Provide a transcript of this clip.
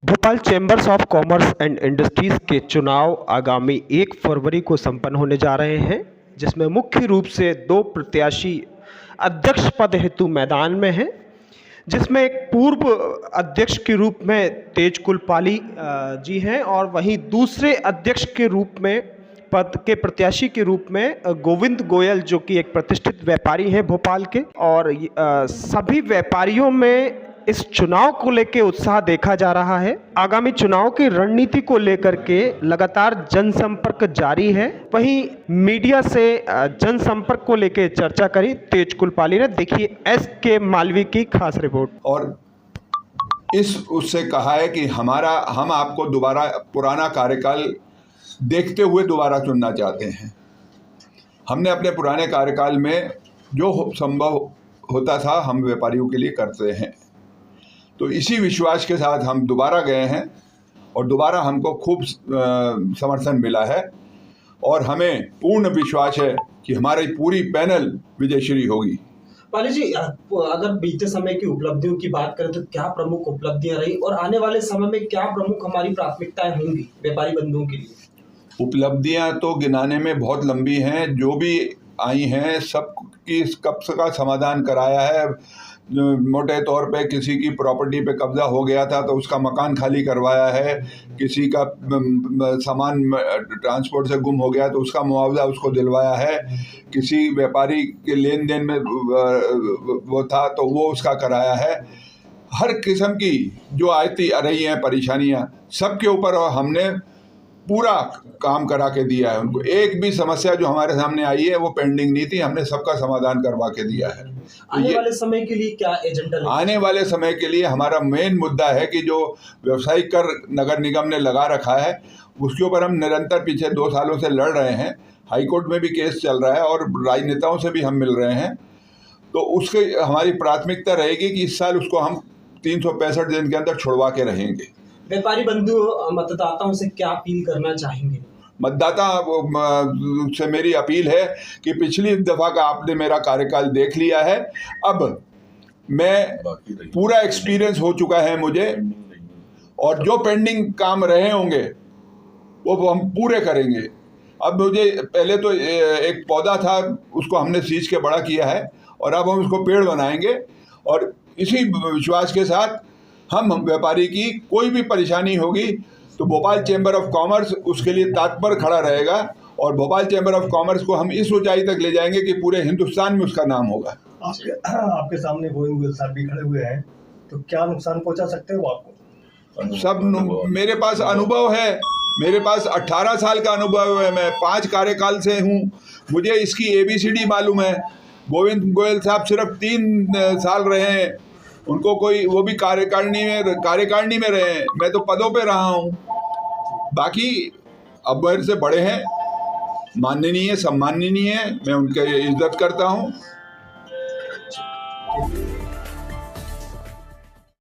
Bhopal chambers of commerce and industries के चुनाव आगामी 1 फरवरी को संपन्न होने जा रहे हैं, जिसमें मुख्य रूप से 2 प्रत्याशी अध्यक्ष पद हेतु मैदान में हैं, जिसमें एक पूर्व अध्यक्ष के रूप में तेज कुलपाली जी हैं और वहीं दूसरे अध्यक्ष के रूप में पद के प्रत्याशी के रूप में गोविंद गोयल, जो कि एक प्रतिष्ठित व्यापारी हैं भोपाल के। और सभी व्यापारियों में इस चुनाव को लेकर उत्साह देखा जा रहा है। आगामी चुनाव की रणनीति को लेकर के लगातार जनसंपर्क जारी है। वहीं मीडिया से जनसंपर्क को लेकर चर्चा करी तेज कुलपाली ने। देखिए SK मालवी की खास रिपोर्ट। और उससे कहा है कि हम आपको दोबारा पुराना कार्यकाल देखते हुए दोबारा चुनना चाहते हैं। हमने अपने पुराने कार्यकाल में जो संभव होता था हम व्यापारियों के लिए करते हैं, तो इसी विश्वास के साथ हम दोबारा गए हैं और दोबारा हमको खूब समर्थन मिला है और हमें पूर्ण विश्वास है कि हमारी पूरी पैनल विजयश्री होगी। पाली जी, अगर बीते समय की उपलब्धियों की बात करें तो क्या प्रमुख उपलब्धियां रही और आने वाले समय में क्या प्रमुख हमारी प्राथमिकताएं होंगी व्यापारी बंधुओं के लिए? उपलब्धियां तो गिनाने में बहुत लंबी हैं। जो भी आई हैं सबकी कब का समाधान कराया है। मोटे तौर पे किसी की प्रॉपर्टी पे कब्जा हो गया था तो उसका मकान खाली करवाया है, किसी का सामान ट्रांसपोर्ट से गुम हो गया तो उसका मुआवजा उसको दिलवाया है, किसी व्यापारी के लेन देन में वो था तो वो उसका कराया है। हर किस्म की जो आती रही हैं परेशानियां, सबके ऊपर हमने पूरा काम करा के दिया है उनको। एक भी समस्या जो हमारे सामने आई है वो पेंडिंग नहीं थी, हमने सबका समाधान करवा के दिया है। आने वाले समय के लिए क्या एजेंडा? आने वाले समय के लिए हमारा मेन मुद्दा है कि जो व्यावसायिक कर नगर निगम ने लगा रखा है उसके ऊपर हम निरंतर पीछे 2 सालों से लड़ रहे हैं। हाईकोर्ट में भी केस चल रहा है और राजनेताओं से भी हम मिल रहे हैं। तो उसके हमारी प्राथमिकता रहेगी कि इस साल उसको हम 365 दिन के अंदर छुड़वा के रहेंगे। व्यापारी बंधु मतदाताओं से क्या अपील करना चाहेंगे? मतदाता से मेरी अपील है कि पिछली दफ़ा का आपने मेरा कार्यकाल देख लिया है, अब मैं पूरा एक्सपीरियंस हो चुका है मुझे, और जो पेंडिंग काम रहे होंगे वो हम पूरे करेंगे। अब मुझे पहले तो एक पौधा था उसको हमने सींच के बड़ा किया है और अब हम उसको पेड़ बनाएंगे और इसी विश्वास के साथ हम व्यापारी की कोई भी परेशानी होगी तो भोपाल चैम्बर ऑफ कॉमर्स उसके लिए तत्पर खड़ा रहेगा और भोपाल चैम्बर ऑफ कॉमर्स को हम इस ऊंचाई तक ले जाएंगे कि पूरे हिंदुस्तान में उसका नाम होगा। आपके सामने गोविंद गोयल साहब भी खड़े हुए हैं, तो क्या नुकसान पहुंचा सकते हैं वो आपको? सब मेरे पास अनुभव है, मेरे पास 18 साल का अनुभव है, मैं 5 कार्यकाल से हूँ, मुझे इसकी ABCD मालूम है। गोविंद गोयल साहब सिर्फ 3 साल रहे हैं, उनको कोई वो भी कार्यकारिणी में रहे हैं, मैं तो पदों पे रहा हूँ। बाकी अब मेरे से बड़े हैं, माननीय सम्माननीय है, मैं उनके इज्जत करता हूँ।